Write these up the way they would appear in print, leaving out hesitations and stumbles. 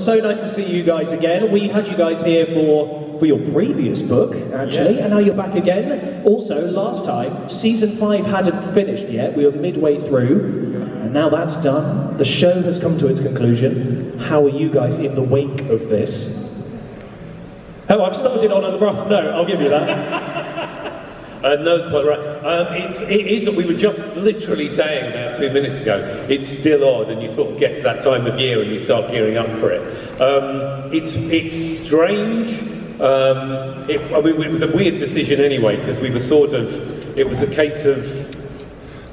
so nice to see you guys again. We had you guys here for your previous book, actually, and now you're back again. Also, last time, season 5 hadn't finished yet. We were midway through, and now that's done. The show has come to its conclusion. How are you guys in the wake of this? Oh, I've started on a rough note, I'll give you that. No, quite right. It is, we were just literally saying about 2 minutes ago, it's still odd, and you sort of get to that time of year and you start gearing up for it. It's strange. It was a weird decision anyway, because we were sort of, it was a case of,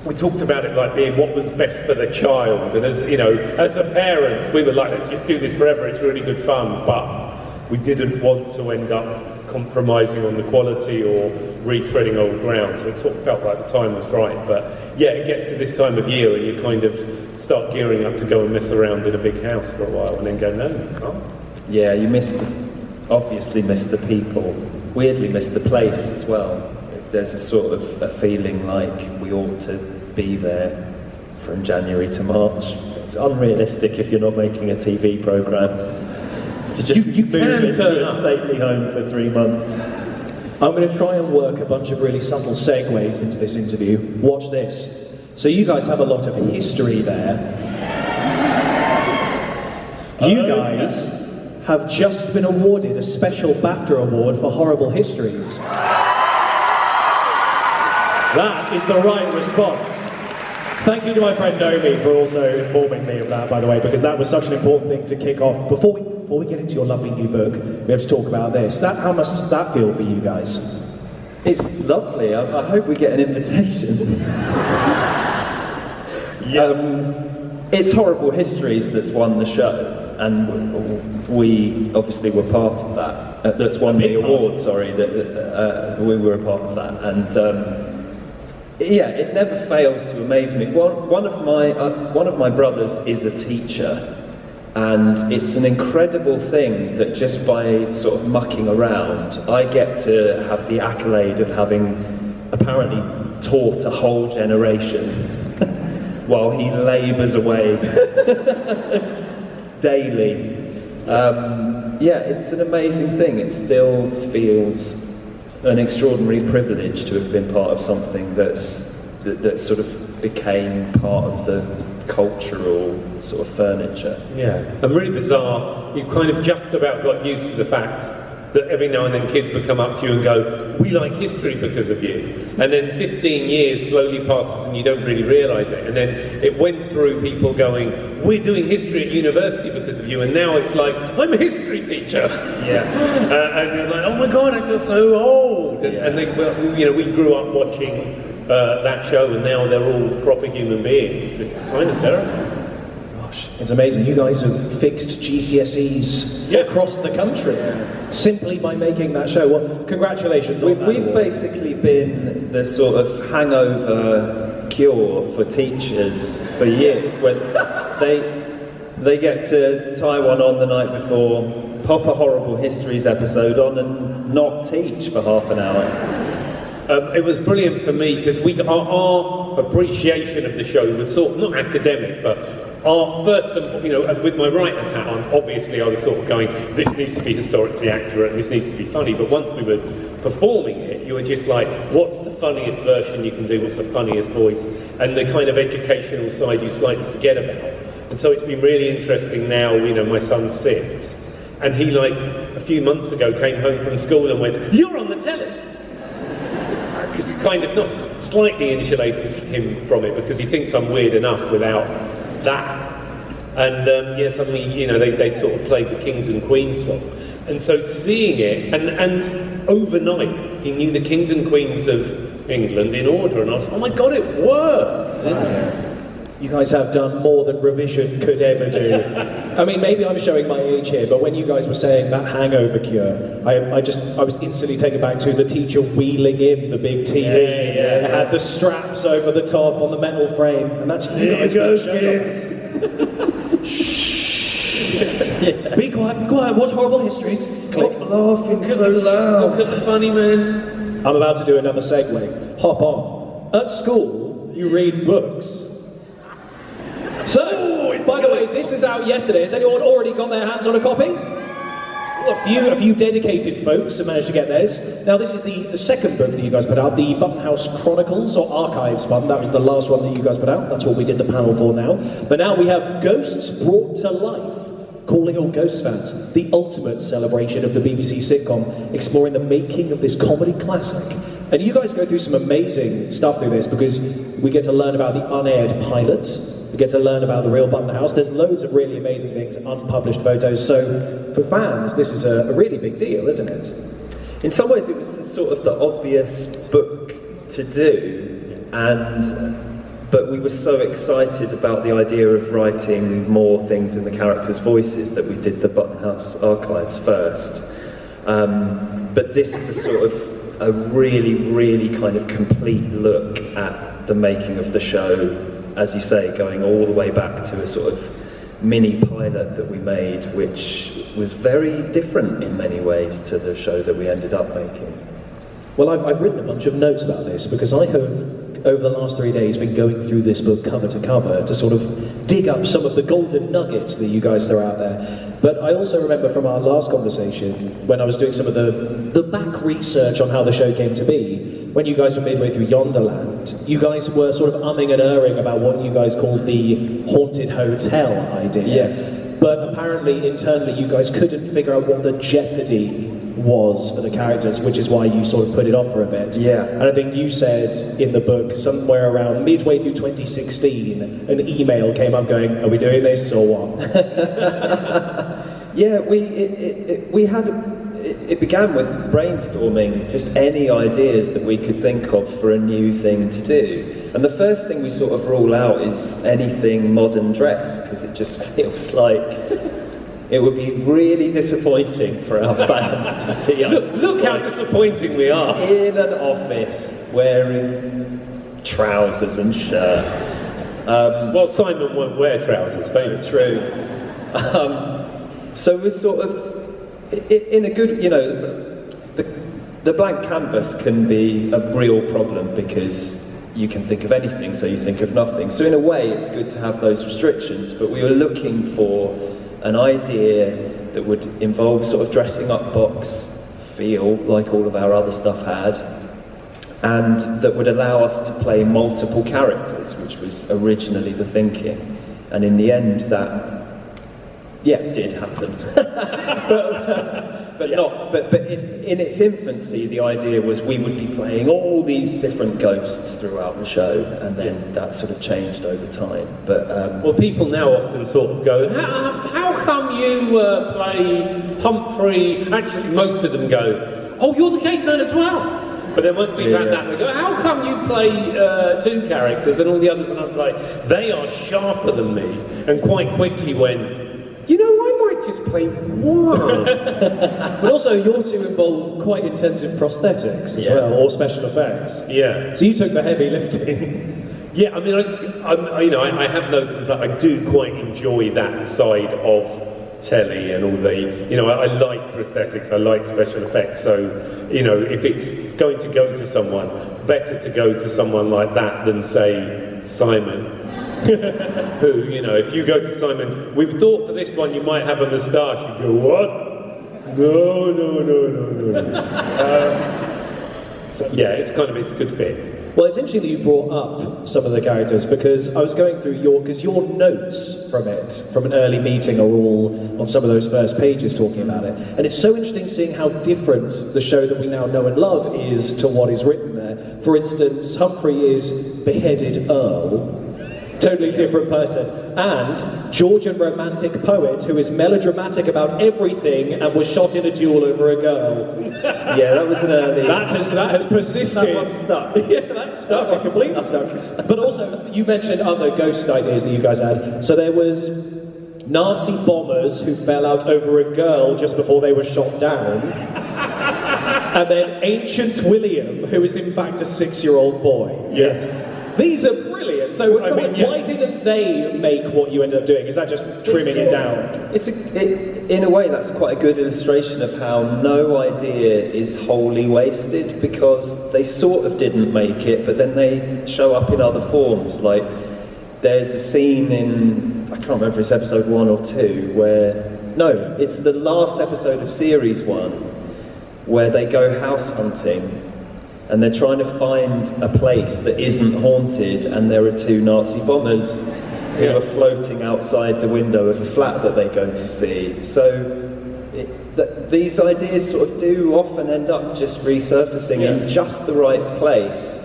we talked about it like being what was best for the child, and as you know, as a parent, we were like, let's just do this forever, it's really good fun, but we didn't want to end up compromising on the quality or retreading old ground, so it sort of felt like the time was right. But yeah, it gets to this time of year and you kind of start gearing up to go and mess around in a big house for a while and then go, no, you can't. Yeah, you obviously miss the people, weirdly miss the place as well. There's a sort of a feeling like we ought to be there from January to March. It's unrealistic if you're not making a TV programme. To just move into a stately home for 3 months. I'm going to try and work a bunch of really subtle segues into this interview. Watch this. So you guys have a lot of history there. You guys have just been awarded a special BAFTA award for horrible histories. That is the right response. Thank you to my friend Nomi for also informing me of that, by the way, because that was such an important thing to kick off. Before we get into your lovely new book, we have to talk about this. How must that feel for you guys? It's lovely. I hope we get an invitation. It's Horrible Histories that's won the show, and we obviously were part of that. That's won the award, sorry, we were a part of that. And yeah, it never fails to amaze me. One of my brothers is a teacher, and it's an incredible thing that just by sort of mucking around, I get to have the accolade of having apparently taught a whole generation while he labours away daily. Yeah, it's an amazing thing. It still feels an extraordinary privilege to have been part of something that sort of became part of the cultural sort of furniture. Yeah, and really bizarre, you kind of just about got used to the fact that every now and then kids would come up to you and go, we like history because of you. And then 15 years slowly passes and you don't really realise it. And then it went through people going, we're doing history at university because of you. And now it's like, I'm a history teacher. Yeah. And you're like, oh my God, I feel so old. And they, well, you know, we grew up watching that show, and now they're all proper human beings. It's kind of terrifying. Gosh, it's amazing. You guys have fixed GCSEs across the country simply by making that show. Well, congratulations on that. We've basically been the sort of hangover cure for teachers for years. When they get to tie one on the night before, pop a Horrible Histories episode on, and not teach for half an hour. It was brilliant for me because our appreciation of the show was sort of not academic, but our first, you know, with my writer's hat on, obviously I was sort of going, this needs to be historically accurate, this needs to be funny, but once we were performing it, you were just like, what's the funniest version you can do, what's the funniest voice, and the kind of educational side you slightly forget about. And so it's been really interesting now, you know, my son's 6, and he like, a few months ago came home from school and went, you're on the telly! Because it kind of not slightly insulated him from it because he thinks I'm weird enough without that. And yeah, suddenly, you know, they'd sort of played the Kings and Queens song. And so seeing it, and overnight, he knew the Kings and Queens of England in order, and I was, oh my God, it works! Yeah. You guys have done more than revision could ever do. I mean, maybe I'm showing my age here, but when you guys were saying that hangover cure, I was instantly taken back to the teacher wheeling in the big TV. It had the straps over the top on the metal frame, and that's you guys being shown. Shh. Be quiet, watch Horrible Histories. Stop laughing so loud. Look at the funny man. I'm about to do another segue. Hop on. At school, you read books. So, By the way, this is out yesterday. Has anyone already got their hands on a copy? A few dedicated folks have managed to get theirs. Now, this is the second book that you guys put out, the Button House Chronicles, or Archives one. That was the last one that you guys put out. That's what we did the panel for now. But now we have Ghosts Brought to Life, calling all Ghosts fans the ultimate celebration of the BBC sitcom, exploring the making of this comedy classic. And you guys go through some amazing stuff through this, because we get to learn about the unaired pilot, we get to learn about the real Button House. There's loads of really amazing things, unpublished photos. So for fans, this is a really big deal, isn't it? In some ways, it was sort of the obvious book to do, but we were so excited about the idea of writing more things in the characters' voices that we did the Button House Archives first. But this is a sort of a really, really kind of complete look at the making of the show, as you say, going all the way back to a sort of mini pilot that we made, which was very different in many ways to the show that we ended up making. Well, I've written a bunch of notes about this, because I have, over the last 3 days, been going through this book cover to cover to sort of dig up some of the golden nuggets that you guys throw out there. But I also remember from our last conversation, when I was doing some of the back research on how the show came to be, when you guys were midway through Yonderland, you guys were sort of umming and erring about what you guys called the haunted hotel idea. Yes. But apparently, internally, you guys couldn't figure out what the jeopardy was for the characters, which is why you sort of put it off for a bit. Yeah. And I think you said in the book, somewhere around midway through 2016, an email came up going, "Are we doing this or what?" Yeah, it began with brainstorming just any ideas that we could think of for a new thing to do. And the first thing we sort of rule out is anything modern dress, because it just feels like it would be really disappointing for our fans to see us. Look how disappointing we are. In an office, wearing trousers and shirts. Well, Simon won't wear trousers, famously. True. So we're sort of, in a good, the blank canvas can be a real problem, because you can think of anything, so you think of nothing. So in a way, it's good to have those restrictions, but we were looking for an idea that would involve sort of dressing up box feel, like all of our other stuff had, and that would allow us to play multiple characters, which was originally the thinking. And in the end, that did happen. but in its infancy, the idea was we would be playing all these different ghosts throughout the show, and then that sort of changed over time. But well, people now often sort of go, how come you play Humphrey? Actually, most of them go, "Oh, you're the caveman as well." But then once we've had that, we go, "How come you play two characters and all the others?" And I was like, they are sharper than me, and quite quickly went, I might just play one. But also, your two involve quite intensive prosthetics as well, or special effects. Yeah. So you took the heavy lifting. Yeah, I mean, I have no complaint. I do quite enjoy that side of telly and all the, I like prosthetics, I like special effects. So, if it's going to go to someone, better to go to someone like that than, say, Simon. Who, if you go to Simon, we've thought for this one you might have a moustache, you go, what? No. So yeah, it's a good fit. Well, it's interesting that you brought up some of the characters, because I was going through your notes from an early meeting are all on some of those first pages talking about it. And it's so interesting seeing how different the show that we now know and love is to what is written there. For instance, Humphrey is beheaded Earl. Totally different person. And Georgian romantic poet who is melodramatic about everything and was shot in a duel over a girl. Yeah, that was an early... That has persisted. That one stuck. Yeah, that's stuck. It completely stuck. But also, you mentioned other ghost ideas that you guys had. So there was Nazi bombers who fell out over a girl just before they were shot down. And then Ancient William, who is in fact a 6-year-old boy. Yes. These are brilliant. So, why didn't they make what you ended up doing? Is that just trimming it down? In a way, that's quite a good illustration of how no idea is wholly wasted, because they sort of didn't make it, but then they show up in other forms. Like, there's a scene in I can't remember if it's episode 1 or 2, no, it's the last episode of series 1, where they go house hunting, and they're trying to find a place that isn't haunted, and there are 2 Nazi bombers who are floating outside the window of a flat that they go to see. So these ideas sort of do often end up just resurfacing in just the right place.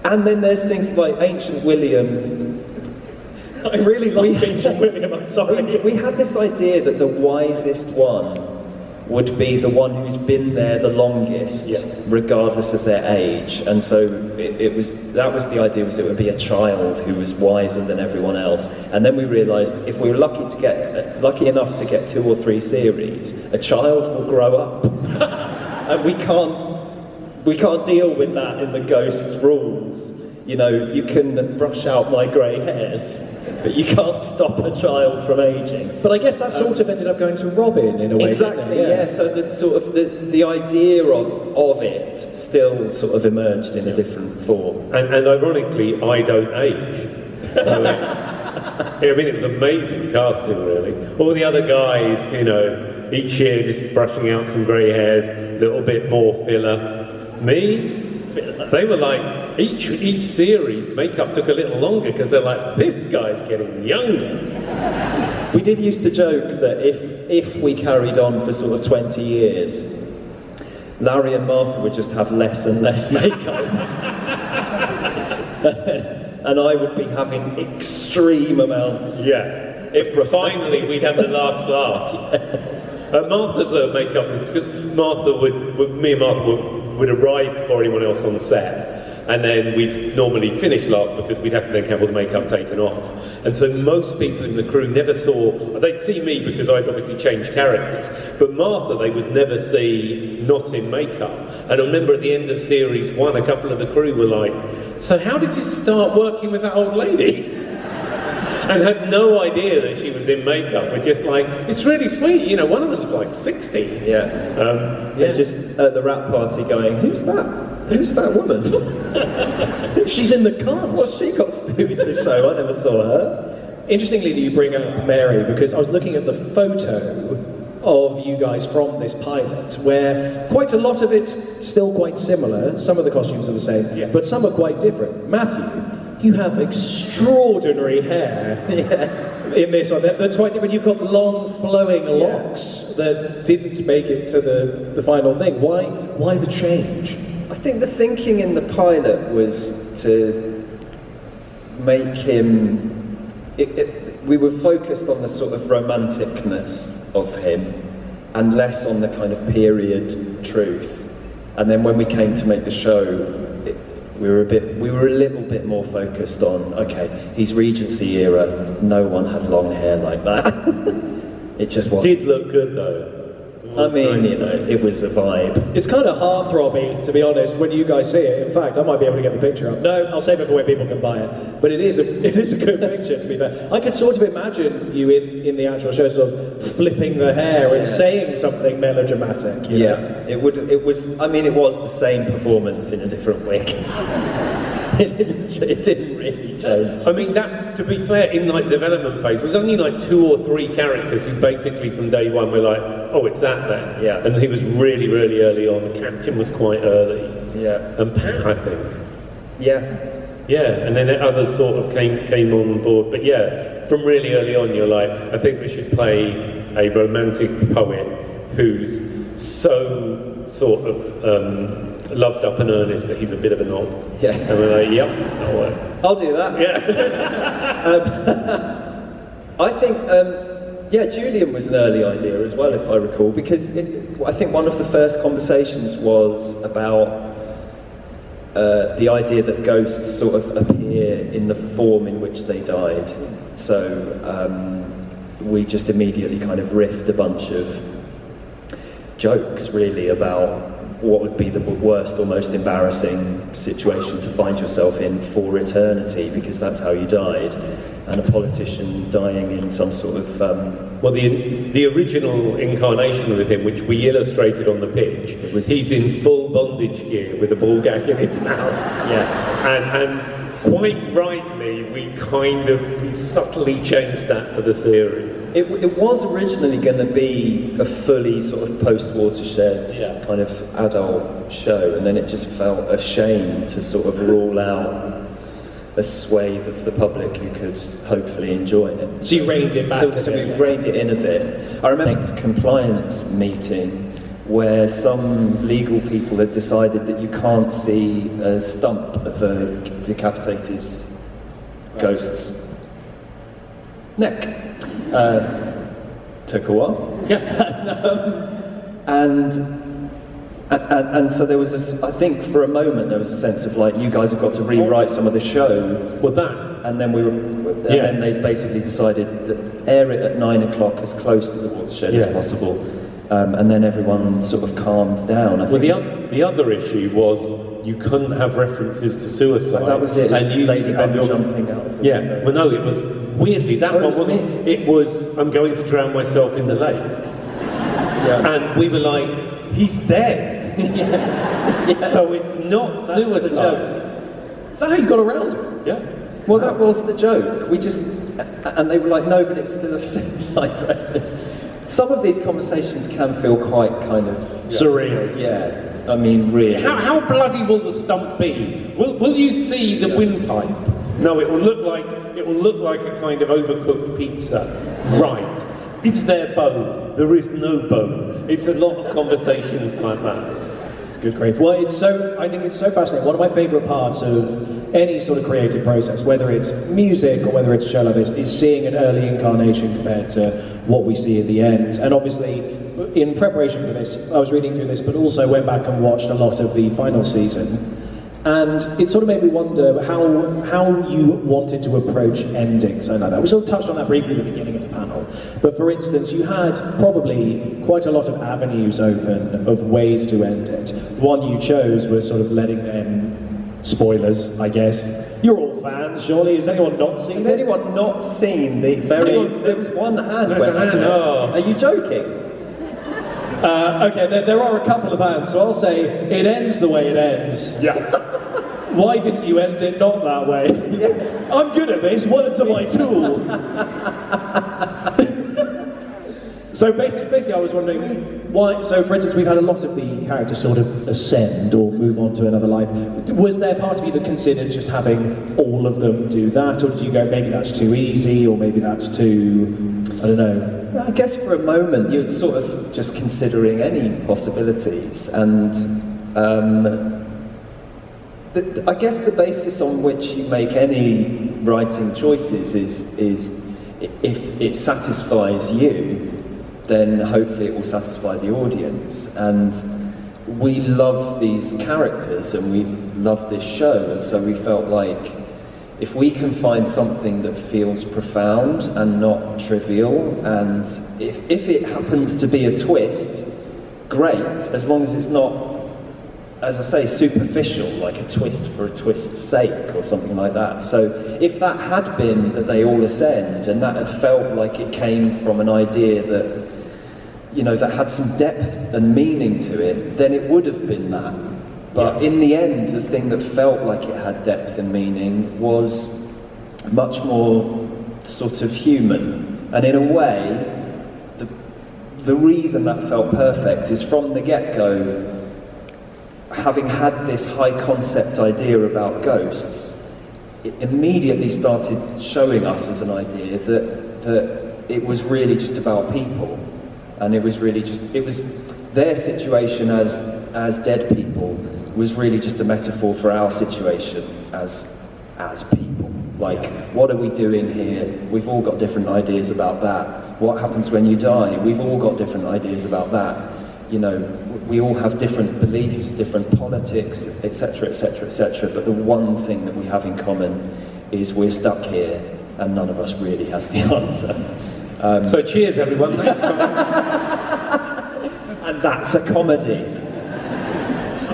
And then there's things like Ancient William. I really like Ancient William, I'm sorry. We had this idea that the wisest one would be the one who's been there the longest, regardless of their age. And so that was the idea, was it would be a child who was wiser than everyone else. And then we realised if we were lucky enough to get 2 or 3 series, a child will grow up. And we can't deal with that in the Ghost's rules. You know, you can brush out my grey hairs, but you can't stop a child from ageing. But I guess that sort of ended up going to Robin in a way. Exactly, yeah. So the sort of the idea of it still sort of emerged in a different form. And ironically, I don't age. So, I mean, it was amazing casting, really. All the other guys, you know, each year just brushing out some grey hairs, a little bit more filler. Me, they were like, each series, makeup took a little longer because they're like, this guy's getting younger. We did used to joke that if we carried on for sort of 20 years, Larry and Martha would just have less and less makeup. And I would be having extreme amounts. Yeah. If finally we'd have the last laugh. Martha's makeup was because me and Martha would arrive before anyone else on set, and then we'd normally finish last because we'd have to then have all the makeup taken off. And so most people in the crew never they'd see me because I'd obviously changed characters, but Martha they would never see not in makeup. And I remember at the end of series 1, a couple of the crew were like, so how did you start working with that old lady? And had no idea that she was in makeup. We're just like, it's really sweet, you know, one of them's like 60. Yeah. They're just at the wrap party going, who's that? Who's that woman? She's in the cast. What's she got to do with the show? I never saw her. Interestingly that you bring up Mary, because I was looking at the photo of you guys from this pilot, where quite a lot of it's still quite similar. Some of the costumes are the same, but some are quite different. Matthew, you have extraordinary hair in this one. That's quite different. You've got long, flowing locks that didn't make it to the final thing. Why the change? I think the thinking in the pilot was to make him... we were focused on the sort of romanticness of him and less on the kind of period truth. And then when we came to make the show, we were a little bit more focused on, okay, he's Regency era, no one had long hair like that. It just wasn't. Did look good though. I mean, you know, it was a vibe. It's kind of heartthrobbing, to be honest, when you guys see it. In fact, I might be able to get the picture up. No, I'll save it for when people can buy it. But it is a good picture, to be fair. I could sort of imagine you in the actual show sort of flipping the hair and saying something melodramatic. You know? It was the same performance in a different wig. It didn't really change. I mean, that, to be fair, in like development phase, there was only like 2 or 3 characters who basically from day one were like, oh, it's that then. Yeah. And he was really, really early on. The captain was quite early. Yeah. And Pat, I think. Yeah. Yeah, and then others sort of came on board. But yeah, from really early on, you're like, I think we should play a romantic poet who's so sort of loved up and earnest that he's a bit of a knob. Yeah. And we're like, yep, that'll work. I'll do that. Yeah. I think, Julian was an early idea as well, if I recall, because I think one of the first conversations was about the idea that ghosts sort of appear in the form in which they died. So we just immediately kind of riffed a bunch of jokes, really, about what would be the worst or most embarrassing situation to find yourself in for eternity, because that's how you died, and a politician dying in some sort of... Well, the original incarnation of him, which we illustrated on the pitch, he's in full bondage gear with a ball gag in his mouth. Yeah. And quite rightly, we he subtly changed that for the series. It was originally going to be a fully sort of post-Watershed kind of adult show, and then it just felt a shame to sort of rule out a swathe of the public who could hopefully enjoy it. So you reined it back a So bit. we reined it in a bit. I remember a compliance meeting where some legal people had decided that you can't see a stump of a decapitated ghost's neck. Took a while. And so there was I think for a moment there was a sense of like, you guys have got to rewrite some of the show. Well, that. And then then they basically decided to air it at 9 o'clock as close to the Watershed as possible. And then everyone sort of calmed down. I think The other issue was you couldn't have references to suicide. that was it. And you Ladybug jumping out of the window. Well, no, it was weirdly that one wasn't. It was I'm going to drown myself in the lake. And we were like, he's dead. So it's not suicide. The joke. Is that how you got around it? Yeah. Well, that was the joke. And they were like, no, but it's still a suicide reference. Some of these conversations can feel quite kind of surreal. Yeah, I mean, really. How bloody will the stump be? Will you see the windpipe? No, it will look like a kind of overcooked pizza. Right. Is there bone? There is no bone. It's a lot of conversations like that. Good grief. Well, I think it's so fascinating. One of my favourite parts of any sort of creative process, whether it's music or whether it's show love, is seeing an early incarnation compared to what we see at the end. And obviously, in preparation for this, I was reading through this, but also went back and watched a lot of the final season. And it sort of made me wonder how you wanted to approach endings. I know that. We sort of touched on that briefly at the beginning of the panel. But for instance, you had probably quite a lot of avenues open of ways to end it. The one you chose was sort of letting them, spoilers, I guess. You're all fans, surely. Has anyone not seen it? Has anyone not seen the very... There was one hand. There's a hand. Oh. Are you joking? Okay, there are a couple of hands, so I'll say it ends the way it ends. Yeah. Why didn't you end it not that way? I'm good at this, words are my tool. So basically I was wondering why, so for instance we've had a lot of the characters sort of ascend or move on to another life. Was there part of you that considered just having all of them do that, or did you go maybe that's too easy, or maybe that's too, I don't know? I guess for a moment you're sort of just considering any possibilities, and I guess the basis on which you make any writing choices is if it satisfies you, then hopefully it will satisfy the audience. And we love these characters and we love this show, and so we felt like if we can find something that feels profound and not trivial, and if it happens to be a twist, great, as long as it's not, as I say, superficial, like a twist for a twist's sake or something like that. So if that had been that they all ascend, and that had felt like it came from an idea that, you know, that had some depth and meaning to it, then it would have been that. But in the end, the thing that felt like it had depth and meaning was much more sort of human. And in a way, the reason that felt perfect is from the get-go, having had this high concept idea about ghosts, it immediately started showing us as an idea that it was really just about people. And it was really just, it was their situation as dead people was really just a metaphor for our situation as people. Like, what are we doing here? We've all got different ideas about that. What happens when you die? We've all got different ideas about that. You know, we all have different beliefs, different politics, etc., etc., etc. But the one thing that we have in common is we're stuck here, and none of us really has the answer. So cheers, everyone. Thanks for coming. And that's a comedy.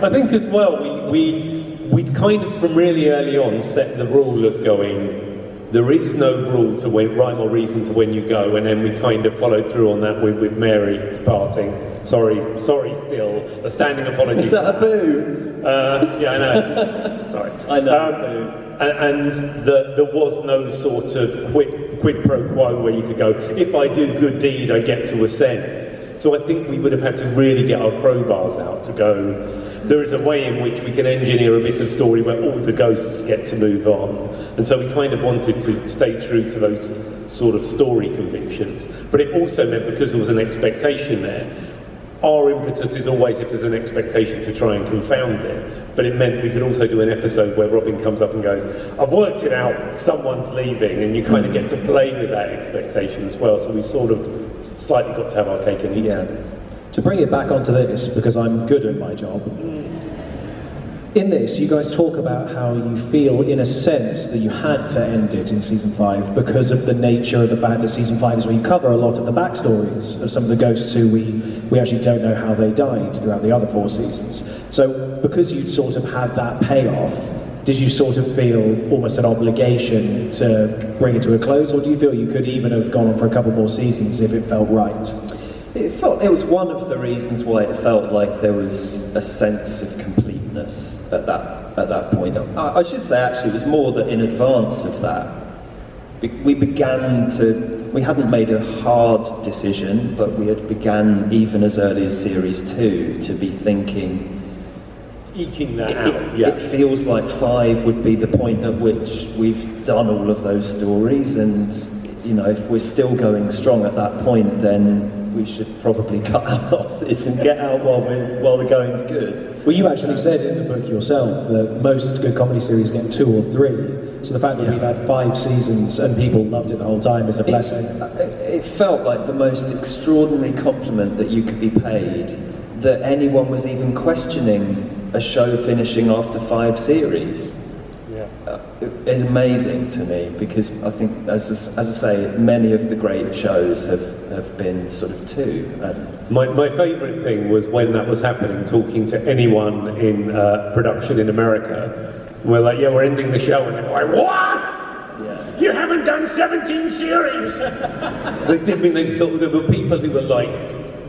I think as well, we'd kind of from really early on set the rule of going, there is no rule to when, rhyme or reason to when you go, and then we kind of followed through on that with Mary departing. Sorry still, a standing apology. Is that a boo? Yeah, I know. Sorry. I know. And there was no sort of quid pro quo where you could go, if I do good deed, I get to ascend. So I think we would have had to really get our crowbars out to go, there is a way in which we can engineer a bit of story where all the ghosts get to move on. And so we kind of wanted to stay true to those sort of story convictions. But it also meant, because there was an expectation there, our impetus is always, if there's an expectation, to try and confound it. But it meant we could also do an episode where Robin comes up and goes, I've worked it out, someone's leaving, and you kind of get to play with that expectation as well. So we sort of slightly got to have our cake and eat it. To bring it back onto this, because I'm good at my job, in this you guys talk about how you feel, in a sense, that you had to end it in season 5 because of the nature of the fact that season 5 is where you cover a lot of the backstories of some of the ghosts who we actually don't know how they died throughout the other 4 seasons. So because you'd sort of had that payoff, did you sort of feel almost an obligation to bring it to a close, or do you feel you could even have gone on for a couple more seasons if it felt right? It was one of the reasons why it felt like there was a sense of completeness at that point. I should say, actually, it was more that in advance of that, we hadn't made a hard decision, but we had began, even as early as series 2, to be thinking, eking that out. Yeah. It feels like 5 would be the point at which we've done all of those stories, and if we're still going strong at that point, then we should probably cut our losses and get out while the going's good. Well, you actually said in the book yourself that most good comedy series get 2 or 3. So the fact that we've had 5 seasons and people loved it the whole time is a blessing. It felt like the most extraordinary compliment that you could be paid, that anyone was even questioning a show finishing after 5 series. It's amazing to me, because I think, as I say, many of the great shows have been sort of 2. And my favourite thing was when that was happening, talking to anyone in production in America. We're like, we're ending the show, and they're like, what? Yeah. You haven't done 17 series! They thought there were people who were like,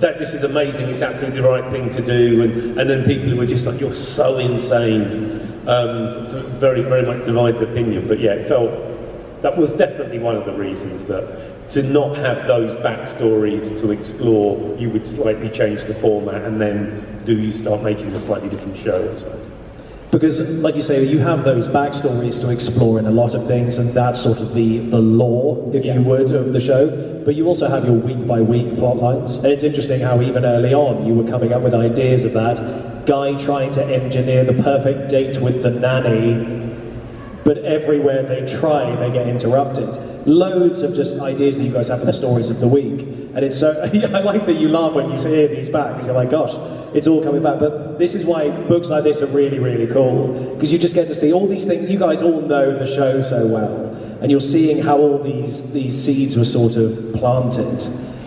that this is amazing, it's absolutely the right thing to do, and then people who were just like, you're so insane. Very, very much divided opinion, but it felt that was definitely one of the reasons that to not have those backstories to explore, you would slightly change the format, and then you start making a slightly different show, I suppose. Because, like you say, you have those backstories to explore in a lot of things, and that's sort of the lore, if you would, of the show. But you also have your week-by-week plot lines. And it's interesting how even early on you were coming up with ideas of that. Guy trying to engineer the perfect date with the nanny, but everywhere they try, they get interrupted. Loads of just ideas that you guys have for the stories of the week. And it's so, I like that you laugh when you hear these back, because you're like, gosh, it's all coming back. But this is why books like this are really, really cool, because you just get to see all these things. You guys all know the show so well, and you're seeing how all these seeds were sort of planted.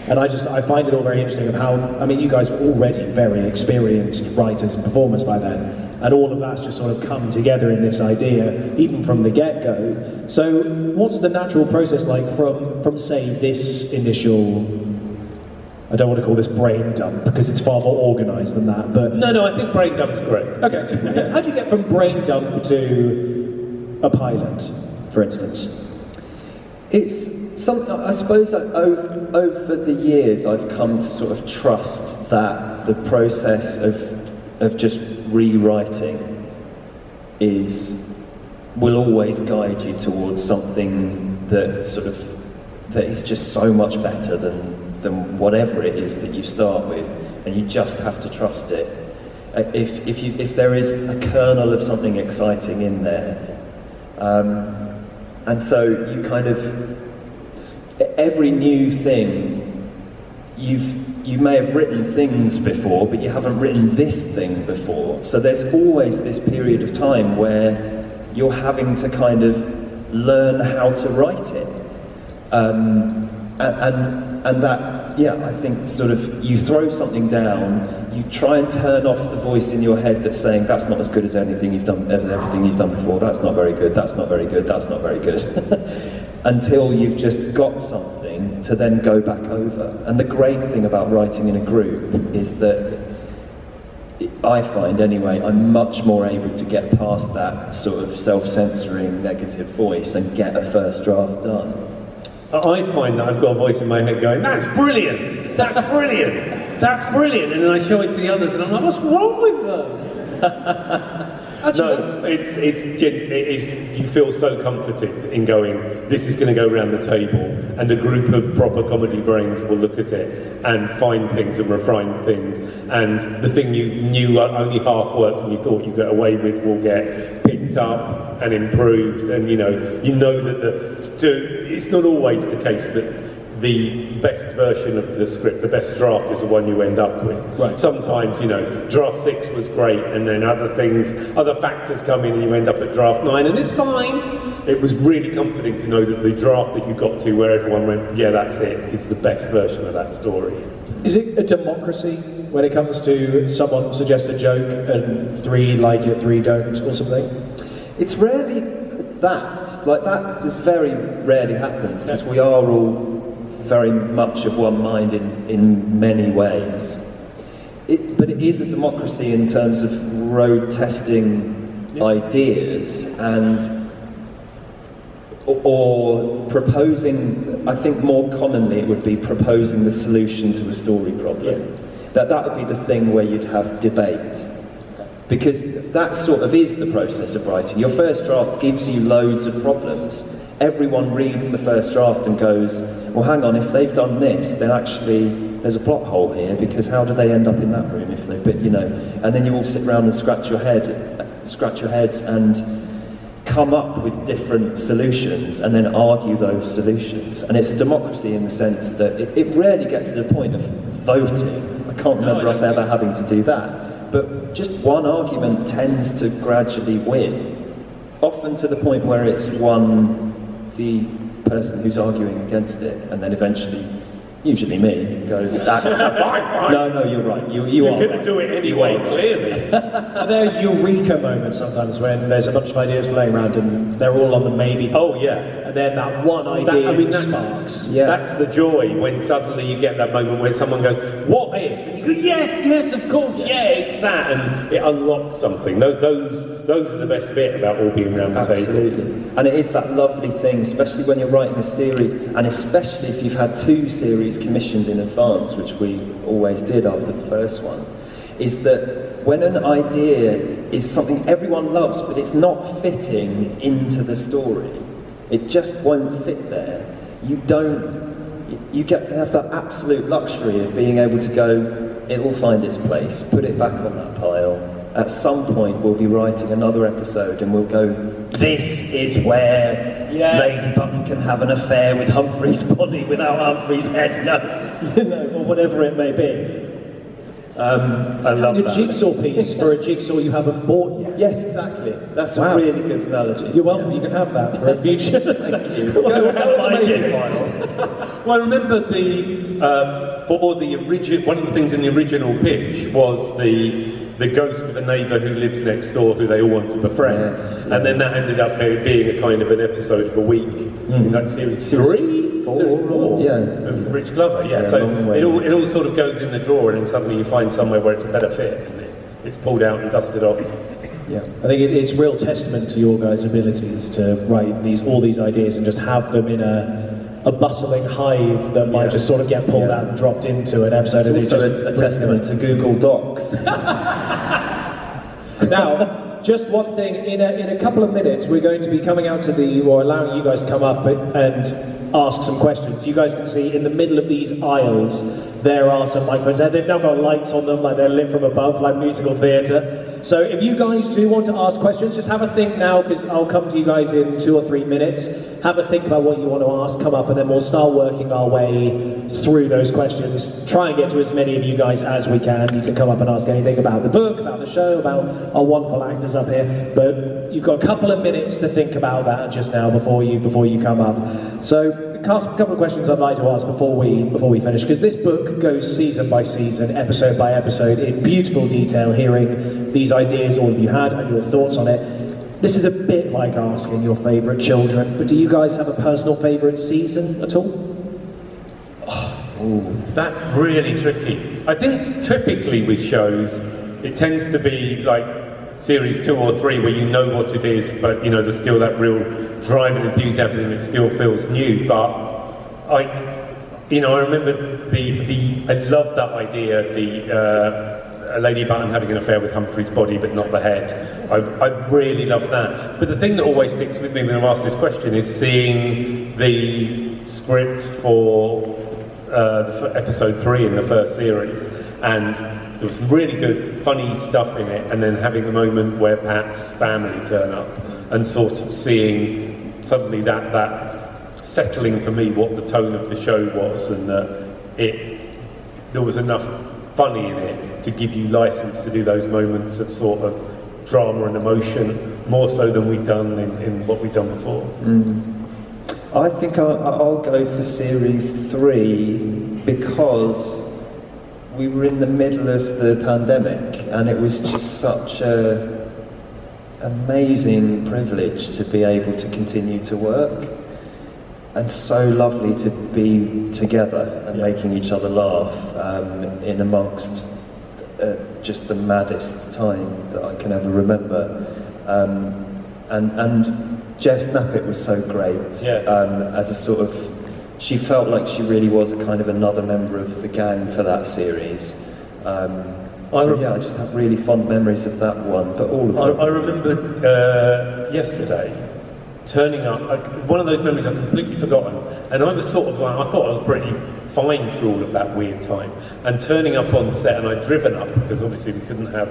And I find it all very interesting of how, you guys were already very experienced writers and performers by then, and all of that's just sort of come together in this idea, even from the get-go. So what's the natural process like from say, this initial, I don't want to call this brain dump, because it's far more organised than that, but... No, I think brain dump's great. Okay. How do you get from brain dump to a pilot, for instance? I suppose over the years I've come to sort of trust that the process of just rewriting will always guide you towards something that is just so much better than whatever it is that you start with, and you just have to trust it. If there is a kernel of something exciting in there, and so you kind of, every new thing, you may have written things before, but you haven't written this thing before. So there's always this period of time where you're having to kind of learn how to write it. And that, I think sort of, you throw something down, you try and turn off the voice in your head that's saying, that's not as good as everything you've done before, that's not very good, that's not very good, that's not very good. Until you've just got something to then go back over. And the great thing about writing in a group is that I find anyway, I'm much more able to get past that sort of self-censoring negative voice and get a first draft done. I find that I've got a voice in my head going, that's brilliant, that's brilliant, that's brilliant, and then I show it to the others and I'm like, what's wrong with them? No, it's you feel so comforted in going, this is going to go around the table and a group of proper comedy brains will look at it and find things and refine things, and the thing you knew only half worked and you thought you got away with will get picked up and improved, and you know that it's not always the case that the best version of the script, the best draft, is the one you end up with. Right. Sometimes, draft 6 was great, and then other factors come in, and you end up at draft 9, and it's fine. It was really comforting to know that the draft that you got to, where everyone went, yeah, that's it, is the best version of that story. Is it a democracy when it comes to someone suggests a joke and 3 like it, 3 don't, or something? It's rarely that. Like, that just very rarely happens, because we are all very much of one mind in many ways. But it is a democracy in terms of road testing ideas or proposing. I think more commonly it would be proposing the solution to a story problem. That would be the thing where you'd have debate. Because that sort of is the process of writing. Your first draft gives you loads of problems. Everyone reads the first draft and goes, well, hang on, if they've done this, then actually there's a plot hole here, because how do they end up in that room if they've been, and then you all sit around and scratch your heads and come up with different solutions and then argue those solutions. And it's a democracy in the sense that it rarely gets to the point of voting. I can't remember us ever having to do that. But just one argument tends to gradually win, often to the point where it's won the person who's arguing against it, and then eventually, usually me, goes, no, you're right, you're going to do it anyway, clearly. Are there eureka moments sometimes when there's a bunch of ideas laying around and they're all on the maybe? Oh yeah. And then that one idea sparks. Yeah. That's the joy, when suddenly you get that moment where someone goes, what if? And you go, yes, of course, yeah, it's that, and it unlocks something. Those are the best bit about all being around the table. Absolutely. And it is that lovely thing, especially when you're writing a series, and especially if you've had 2 series commissioned in advance, which we always did after the first one, is that when an idea is something everyone loves, but it's not fitting into the story, it just won't sit there. You have that absolute luxury of being able to go, it will find its place, put it back on that pile. At some point we'll be writing another episode and we'll go, this is where Lady Button can have an affair with Humphrey's body without Humphrey's head, or whatever it may be. I love that. A jigsaw piece for a jigsaw you haven't bought yet. Yes, exactly. That's a really good analogy. You're welcome. You can have that for a future. Thank you. Go my gin file. Well, I remember one of the things in the original pitch was the ghost of a neighbour who lives next door, who they all want to befriend, and then that ended up being a kind of an episode of a week in that series 3. Series 4, of Rich Glover, so it all sort of goes in the drawer, and then suddenly you find somewhere where it's a better fit, and it's pulled out and dusted off. Yeah, I think it's real testament to your guys' abilities to write all these ideas and just have them in a bustling hive that might just sort of get pulled out and dropped into an episode. It's also a testament to Google Docs. Now, just one thing, in a couple of minutes we're going to be coming out to allowing you guys to come up and ask some questions. You guys can see in the middle of these aisles there are some microphones there. They've now got lights on them, like they're lit from above, like musical theatre. So if you guys do want to ask questions, just have a think now, because I'll come to you guys in 2 or 3 minutes. Have a think about what you want to ask, come up, and then we'll start working our way through those questions. Try and get to as many of you guys as we can. You can come up and ask anything about the book, about the show, about our wonderful actors up here. But you've got a couple of minutes to think about that just now before you come up. So a couple of questions I'd like to ask before we finish, because this book goes season by season, episode by episode, in beautiful detail, hearing these ideas all of you had and your thoughts on it. This is a bit like asking your favourite children, but do you guys have a personal favourite season at all? That's really tricky. I think typically with shows, it tends to be like series 2 or 3 where you know what it is, but you know there's still that real drive and enthusiasm. It still feels new, but I remember I love that idea. Lady Button having an affair with Humphrey's body but not the head. I really love that. But the thing that always sticks with me when I'm asked this question is seeing the script for episode 3 in the first series, and there was some really good funny stuff in it, and then having the moment where Pat's family turn up and sort of seeing suddenly that settling for me what the tone of the show was, and that there was enough funny in it to give you license to do those moments of sort of drama and emotion, more so than we've done in what we've done before. I think I'll go for series 3 because we were in the middle of the pandemic, and it was just such an amazing privilege to be able to continue to work, and so lovely to be together and making each other laugh in amongst just the maddest time that I can ever remember. And Jess Knappett was so great. As a sort of, she felt like she really was a kind of another member of the gang for that series. I just have really fond memories of that one, but all of them. I remember yesterday turning up, one of those memories I've completely forgotten, and I was sort of like, I thought I was pretty fine through all of that weird time, and turning up on set, and I'd driven up, because obviously we couldn't have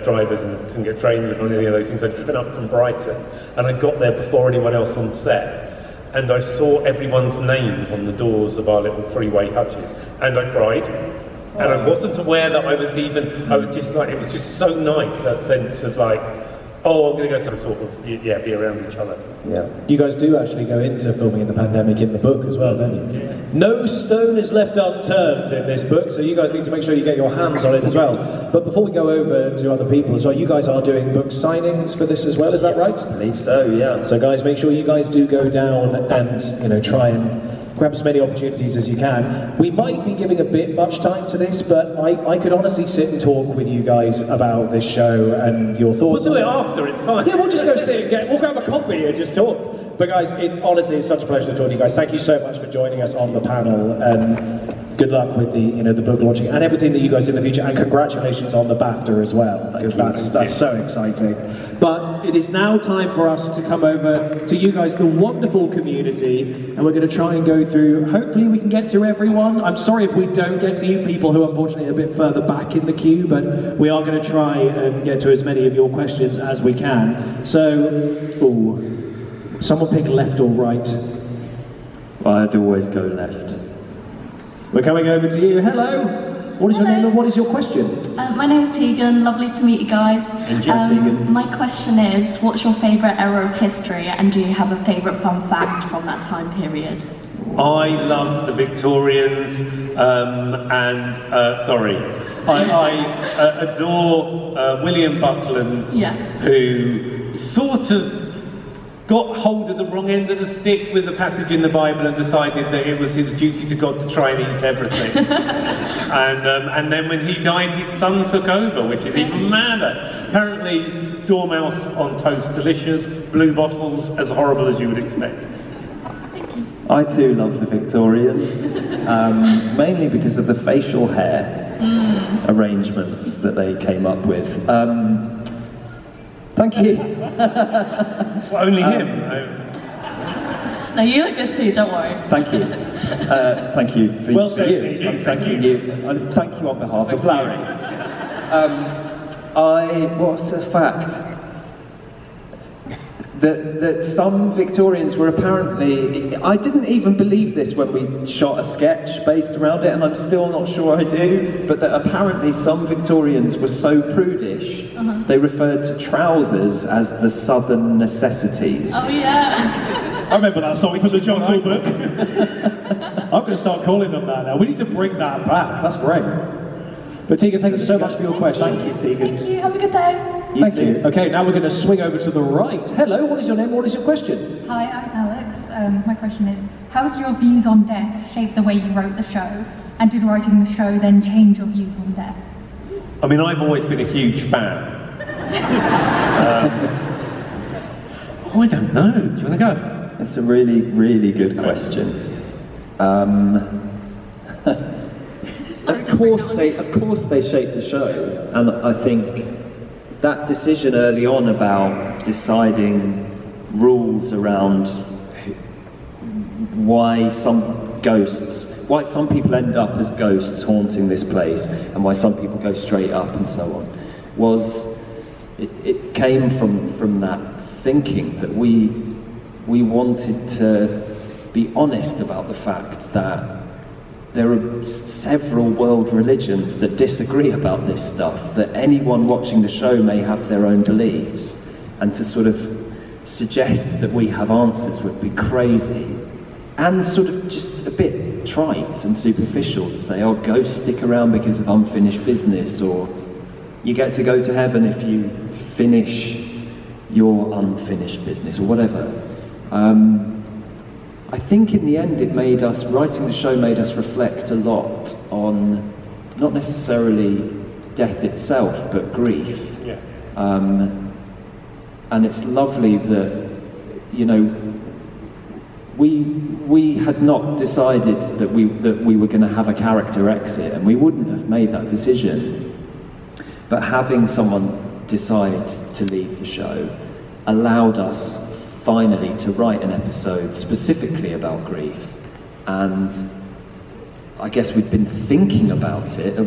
drivers and couldn't get trains and any of those things. I'd driven up from Brighton, and I got there before anyone else on set, and I saw everyone's names on the doors of our little 3-way hutches, and I cried. And I wasn't aware that I was just like, it was just so nice, that sense of like, oh, I'm going to go sort of, be around each other. Yeah. You guys do actually go into filming in the pandemic in the book as well, don't you? Yeah. No stone is left unturned in this book, so you guys need to make sure you get your hands on it as well. But before we go over to other people as well, you guys are doing book signings for this as well, is that right? I believe so, yeah. So guys, make sure you guys do go down and, try and grab as many opportunities as you can. We might be giving a bit much time to this, but I could honestly sit and talk with you guys about this show and your thoughts. We'll do it after, it's fine. Yeah, we'll just go sit and we'll grab a coffee and just talk. But guys, honestly, it's such a pleasure to talk to you guys. Thank you so much for joining us on the panel, and good luck with the book launching and everything that you guys do in the future, and congratulations on the BAFTA as well, because that's so exciting. But it is now time for us to come over to you guys, the wonderful community, and we're going to try and go through, hopefully we can get through everyone. I'm sorry if we don't get to you, people who are unfortunately a bit further back in the queue, but we are going to try and get to as many of your questions as we can. So, someone pick left or right? I'd always go left. We're coming over to you. Hello. What is your name and what is your question? My name is Tegan. Lovely to meet you guys. And you, Tegan. My question is, what's your favourite era of history, and do you have a favourite fun fact from that time period? I love the Victorians, I adore William Buckland, who sort of got hold of the wrong end of the stick with the passage in the Bible and decided that it was his duty to God to try and eat everything. And then when he died, his son took over, which is even madder. Apparently, dormouse on toast, delicious, blue bottles, as horrible as you would expect. I too love the Victorians, mainly because of the facial hair arrangements that they came up with. Thank you. Well, only him. No, you look good too, don't worry. Thank you. Thank you for well said, you. I'm thanking you. Thank you on behalf of Larry. What's a fact? That some Victorians were apparently, I didn't even believe this when we shot a sketch based around it, and I'm still not sure I do, but that apparently some Victorians were so prudish, they referred to trousers as the southern necessities. Oh yeah. I remember that song from the John Hall book. I'm going to start calling them that now. We need to bring that back. That's great. But Tegan, thank you so much for your question. Thank you, Tegan. Thank you, have a good day. Thank you. Okay, now we're going to swing over to the right. Hello, what is your name? What is your question? Hi, I'm Alex. My question is, how did your views on death shape the way you wrote the show? And did writing the show then change your views on death? I mean, I've always been a huge fan. I don't know. Do you want to go? That's a really, really good question. Of course they shaped the show, and I think that decision early on about deciding rules around why some people end up as ghosts haunting this place, and why some people go straight up and so on, it came from that thinking that we wanted to be honest about the fact that there are several world religions that disagree about this stuff, that anyone watching the show may have their own beliefs, and to sort of suggest that we have answers would be crazy, and sort of just a bit trite and superficial to say, oh, ghosts stick around because of unfinished business, or you get to go to heaven if you finish your unfinished business, or whatever. I think in the end writing the show made us reflect a lot on, not necessarily death itself, but grief. Yeah. And it's lovely that, you know, we had not decided that we were going to have a character exit, and we wouldn't have made that decision. But having someone decide to leave the show allowed us finally to write an episode specifically about grief, and I guess we'd been thinking about it. It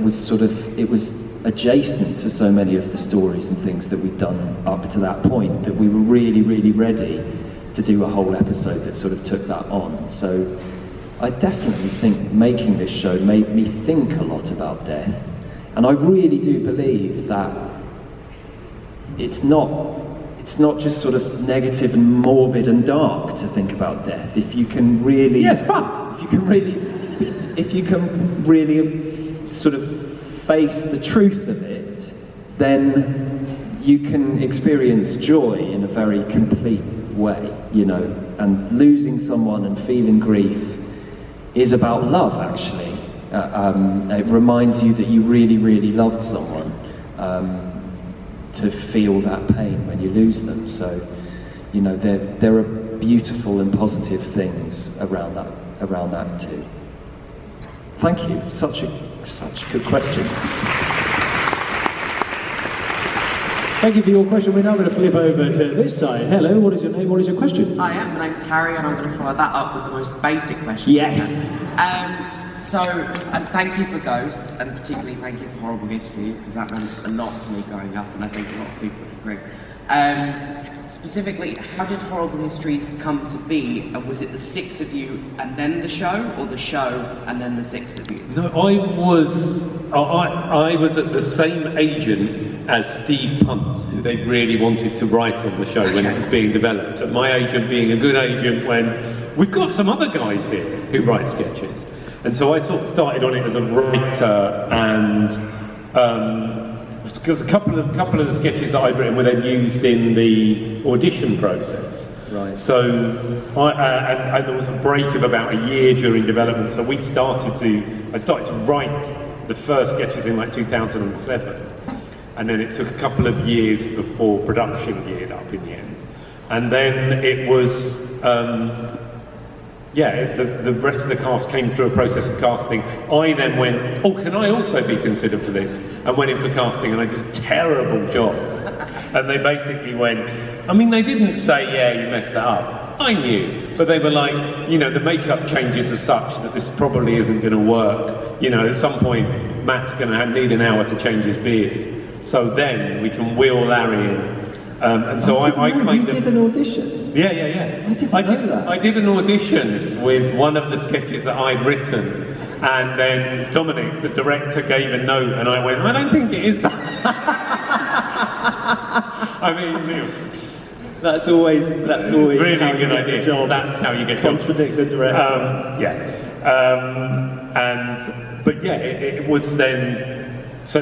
was adjacent to so many of the stories and things that we'd done up to that point, that we were really, really ready to do a whole episode that sort of took that on. So I definitely think making this show made me think a lot about death, and I really do believe that it's not just sort of negative and morbid and dark to think about death. If you can really, Yeah, it's fun. If you can really sort of face the truth of it, then you can experience joy in a very complete way, you know. And losing someone and feeling grief is about love, actually. It reminds you that you really, really loved someone. To feel that pain when you lose them. So, you know, there are beautiful and positive things around that too. Thank you. Such a good question. Thank you for your question. We're now going to flip over to this side. Hello, what is your name? What is your question? Hi, my name's Harry, and I'm going to follow that up with the most basic question. Yes. And thank you for Ghosts, and particularly thank you for Horrible History, because that meant a lot to me growing up, and I think a lot of people would agree. Specifically, how did Horrible Histories come to be? And was it the 6 of you and then the show, or the show and then the 6 of you? No, I was at the same agent as Steve Punt, who they really wanted to write on the show when it was being developed. And my agent being a good agent when we've got some other guys here who write sketches. And so I sort of started on it as a writer, and because a couple of the sketches that I'd written were then used in the audition process. Right. So and there was a break of about a year during development. So I started to write the first sketches in like 2007, and then it took a couple of years before production geared up in the end, and then it was. The rest of the cast came through a process of casting. I then went, oh, can I also be considered for this? And went in for casting, and I did a terrible job. And they basically went, I mean, they didn't say, yeah, you messed that up. I knew. But they were like, you know, the makeup changes are such that this probably isn't going to work. You know, at some point, Matt's going to need an hour to change his beard. So then we can wheel Larry in. And so I kind of... You did an audition? Yeah. I didn't know that. I did an audition with one of the sketches that I'd written, and then Dominic, the director, gave a note, and I went, I don't think it is that. I mean, that's always really how good idea. Job. That's how you get Contradict the director. It was then. So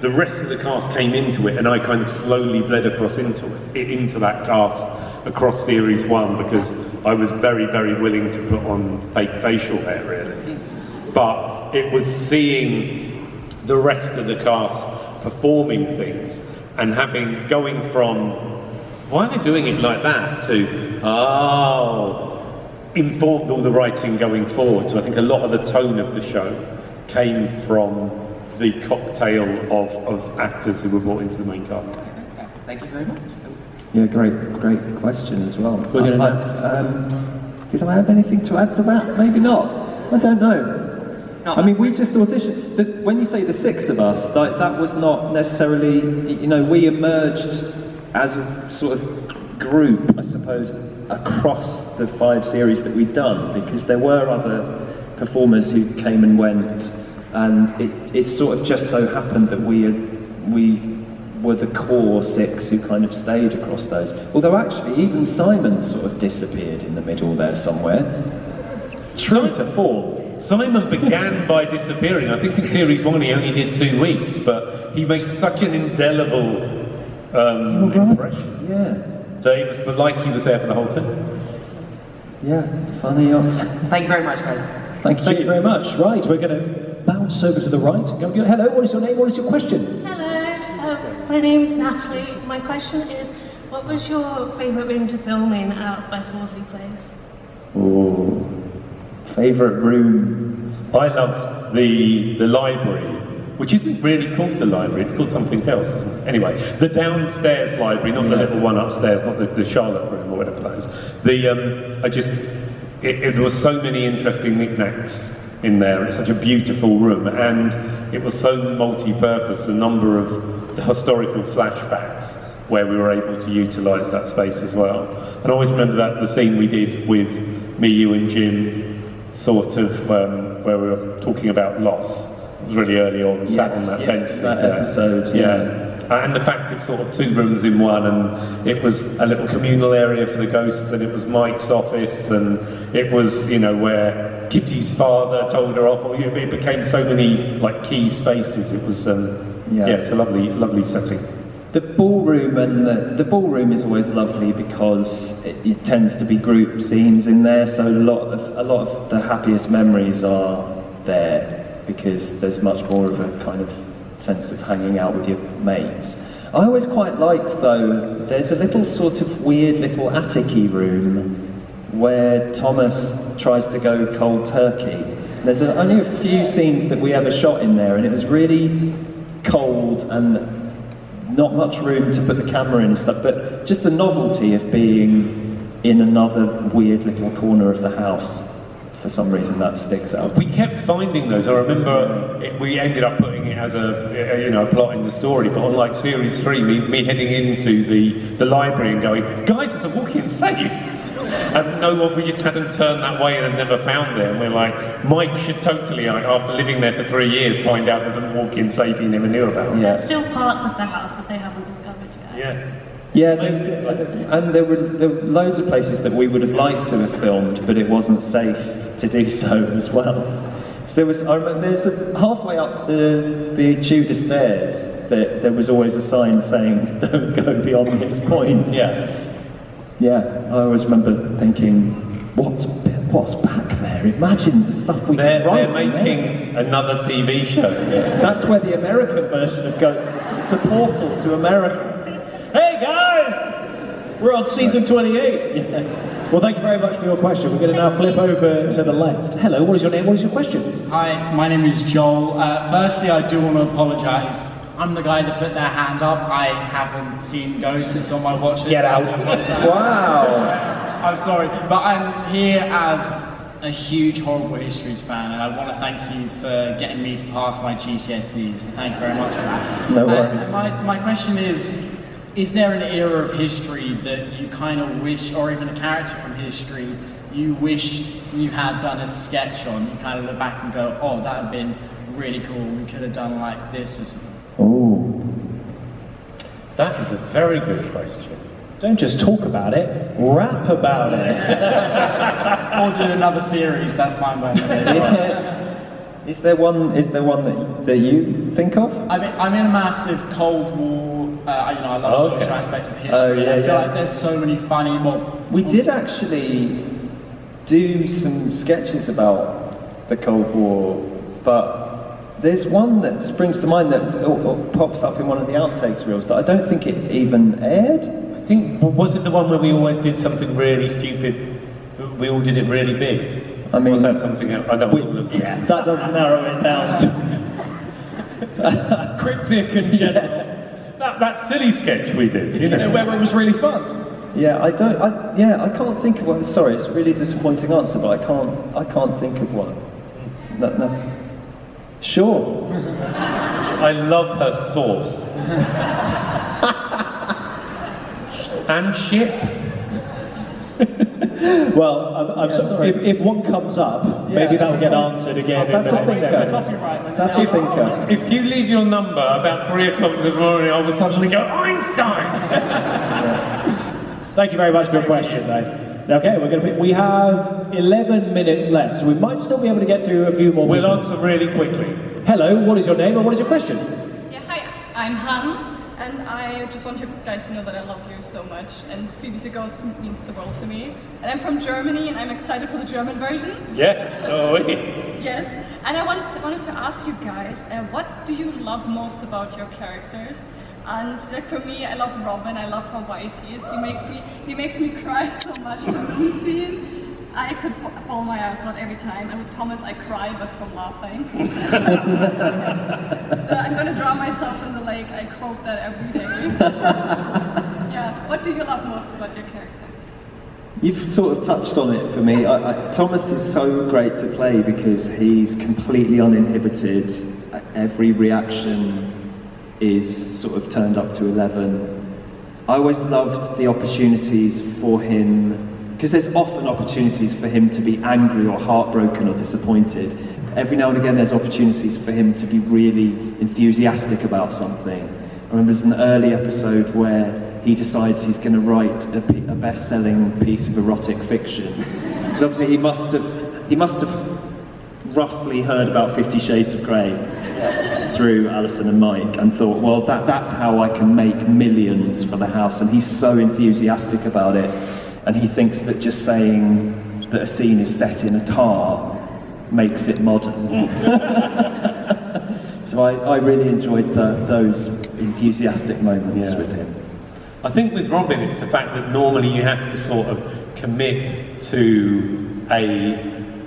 the rest of the cast came into it, and I kind of slowly bled across into that cast across series 1, because I was very, very willing to put on fake facial hair, really. But it was seeing the rest of the cast performing things and going from, why are they doing it like that, to, informed all the writing going forward. So I think a lot of the tone of the show came from the cocktail of actors who were brought into the main cast. Okay, thank you very much. Yeah, great question as well. We're gonna Did I have anything to add to that? Maybe not. I don't know. No, I mean, we just auditioned. When you say the six of us, that was not necessarily, we emerged as a sort of group, I suppose, across the 5 series that we'd done, because there were other performers who came and went, and it sort of just so happened that we were the core 6 who kind of stayed across those. Although actually, even Simon sort of disappeared in the middle there somewhere. True to form. Simon began by disappearing. I think in series 1 he only did 2 weeks, but he makes such an indelible impression. Yeah. That it was like he was there for the whole thing. Yeah, funny. Thank you very much, guys. Thank Thank you very much. Right, we're going to bounce over to the right. Hello, what is your name? What is your question? Hello, my name is Natalie. My question is, what was your favourite room to film in at West Worsley Place? Oh, favourite room. I loved the library, which isn't really called the library, it's called something else, isn't it? Anyway, the downstairs library, not the little one upstairs, not the Charlotte room or whatever that is. There was so many interesting knickknacks in there. It's such a beautiful room, and it was so multi-purpose. A number of the historical flashbacks where we were able to utilise that space as well. And I always remember the scene we did with me, you, and Jim, sort of where we were talking about loss. It was really early on. Sat on that bench. That episode. Yeah. And the fact it's sort of 2 rooms in one, and it was a little communal area for the ghosts, and it was Mike's office, and it was, where Kitty's father told her off. It became so many key spaces. It was, it's a lovely setting. The ballroom the ballroom is always lovely because it tends to be group scenes in there. So a lot of the happiest memories are there because there's much more of a kind of sense of hanging out with your mates. I always quite liked, though, there's a little sort of weird little attic-y room where Thomas tries to go cold turkey. There's only a few scenes that we ever shot in there, and it was really cold and not much room to put the camera in and stuff, but just the novelty of being in another weird little corner of the house. For some reason that sticks out. We kept finding those. I remember we ended up putting it as a plot in the story, but on series 3, me heading into the library and going, guys, there's a walk-in safe. And no one, we just hadn't turned that way and had never found it. And we're like, Mike should totally, after living there for 3 years, find out there's a walk-in safe he never knew about. Yeah. There's still parts of the house that they haven't discovered yet. Yeah. Yeah, and there were loads of places that we would have liked to have filmed, but it wasn't safe to do so as well. So there's halfway up the Tudor stairs, there was always a sign saying, don't go beyond this point. Yeah. Yeah, I always remember thinking, what's back there? Imagine the stuff we could write. They're making another TV show. Yeah. So that's where the American version of it's a portal to America. Hey guys! We're on season 28. Yeah. Well, thank you very much for your question. We're going to now flip over to the left. Hello, what is your name? What is your question? Hi, my name is Joel. Firstly, I do want to apologise. I'm the guy that put their hand up. I haven't seen Ghosts. It's on my watch list. Get out. Wow. I'm sorry, but I'm here as a huge Horrible Histories fan, and I want to thank you for getting me to pass my GCSEs. Thank you very much for that. No worries. My question is there an era of history that you kind of wish, or even a character from history, you wished you had done a sketch on? You kind of look back and go, oh, that would have been really cool, we could have done like this or something. Oh. That is a very good question. Don't just talk about it, rap about it. Or do another series, that's fine by me as well. Yeah. Is there one that you think of? I'm in a massive Cold War, I love social aspects of history. I feel like there's so many funny, we did actually do some sketches about the Cold War, but There's one that springs to mind that pops up in one of the outtakes reels that I don't think it even aired. I think, was it the one where we all did something really stupid? We all did it really big. I mean, was that something else? That was all of yeah, that doesn't narrow it down. Cryptic and general. that silly sketch we did, you know, where it was really fun. Yeah, I can't think of one. Sorry, it's a really disappointing answer, but I can't think of one. No. Sure. I love her sauce. And ship. Well, I'm sorry. If one comes up, maybe that'll get answered again. That's in a the next thinker. segment. That's a thinker. If you leave your number about 3 o'clock in the morning, I will suddenly go, Einstein! Thank you very much for your question, though. Okay, we have 11 minutes left, so we might still be able to get through a few more. We'll people. answer really quickly. Hello, what is your name and what is your question? Yeah, hi, I'm Han, and I just want you guys to know that I love you so much, and BBC Ghost means the world to me. And I'm from Germany, and I'm excited for the German version. Yes, Yes, and I wanted to ask you guys, what do you love most about your characters? And like for me, I love Robin. I love how wise he is. He makes me cry so much. The moon scene, I could bawl my eyes out every time. And with Thomas, I cry, but from laughing. I'm gonna drown myself in the lake. I quote that every day. Yeah. What do you love most about your characters? You've sort of touched on it for me. Thomas is so great to play because he's completely uninhibited. Every reaction is sort of turned up to 11. I always loved the opportunities for him, because there's often opportunities for him to be angry or heartbroken or disappointed. Every now and again there's opportunities for him to be really enthusiastic about something. I remember there's an early episode where he decides he's going to write a best-selling piece of erotic fiction. Because obviously he must have roughly heard about 50 Shades of Grey through Alison and Mike and thought, well, that's how I can make millions for the house. And he's so enthusiastic about it. And he thinks that just saying that a scene is set in a car makes it modern. So I really enjoyed those enthusiastic moments with him. I think with Robin, it's the fact that normally you have to sort of commit to a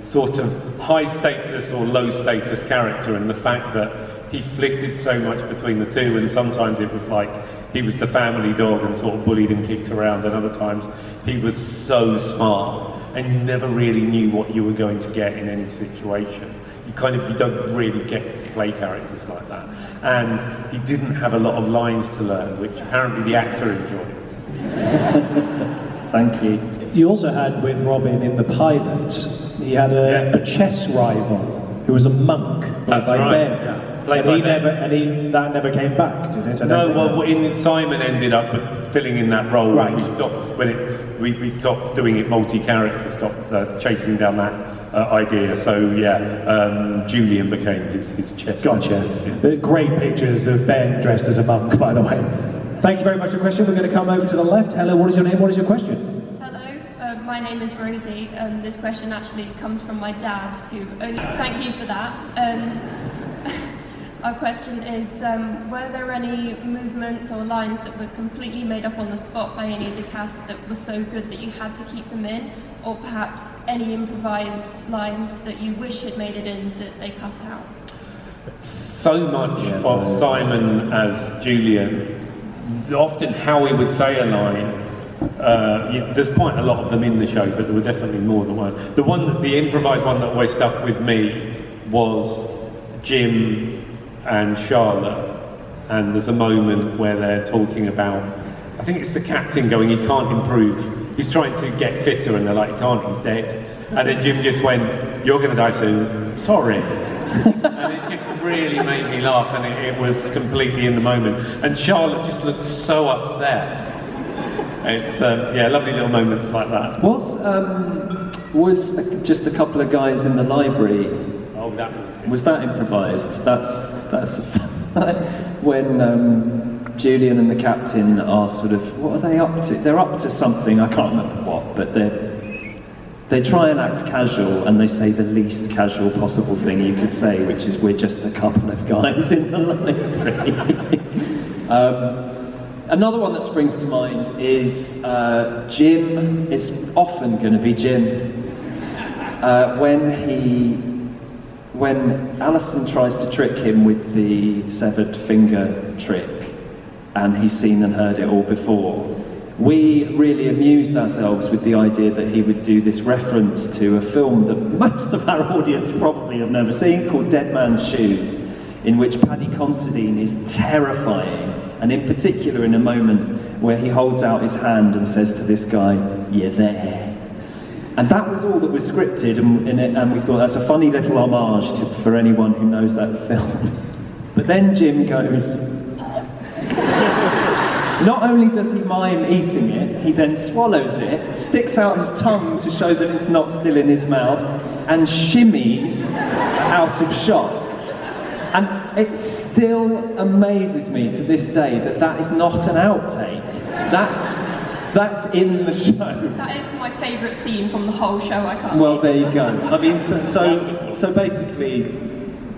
sort of high status or low status character, and the fact that he flitted so much between the two, and sometimes it was like he was the family dog and sort of bullied and kicked around, and other times he was so smart and you never really knew what you were going to get in any situation. You don't really get to play characters like that. And he didn't have a lot of lines to learn, which apparently the actor enjoyed. Thank you. You also had with Robin in the pilot, he had a chess rival who was a monk. That's by right. Ben. Yeah. That never came back, did it? No, well, Simon ended up filling in that role right. when we stopped doing it multi-character, stopped chasing down that idea. So Julian became his chess. Gotcha. Yeah. Great pictures of Ben dressed as a monk, by the way. Thank you very much for the question. We're going to come over to the left. Hello, what is your name? What is your question? My name is Rosie. This question actually comes from my dad, thank you for that. Our question is, were there any movements or lines that were completely made up on the spot by any of the cast that were so good that you had to keep them in? Or perhaps any improvised lines that you wish had made it in that they cut out? So much of Simon as Julian, often how he would say a line, there's quite a lot of them in the show, but there were definitely more than one. The improvised one that always stuck with me was Jim and Charlotte, and there's a moment where they're talking about, I think it's the captain going, he can't improve, he's trying to get fitter, and they're like, he can't, he's dead. And then Jim just went, you're going to die soon, sorry. And it just really made me laugh, and it was completely in the moment. And Charlotte just looked so upset. It's lovely little moments like that. Was just a couple of guys in the library? Oh, that was that improvised? That's when Julian and the captain are sort of, what are they up to? They're up to something. I can't remember what, but they try and act casual, and they say the least casual possible thing you could say, which is we're just a couple of guys in the library. Another one that springs to mind is Jim. It's often going to be Jim. When Alison tries to trick him with the severed finger trick, and he's seen and heard it all before, we really amused ourselves with the idea that he would do this reference to a film that most of our audience probably have never seen, called Dead Man's Shoes, in which Paddy Considine is terrifying, and in particular in a moment where he holds out his hand and says to this guy, "You're there." And that was all that was scripted, and we thought that's a funny little homage for anyone who knows that film. But then Jim goes, not only does he mime eating it, he then swallows it, sticks out his tongue to show that it's not still in his mouth, and shimmies out of shot. And it still amazes me to this day that that is not an outtake. That's in the show. That is my favourite scene from the whole show, I can't. Well, there you go. I mean, so basically,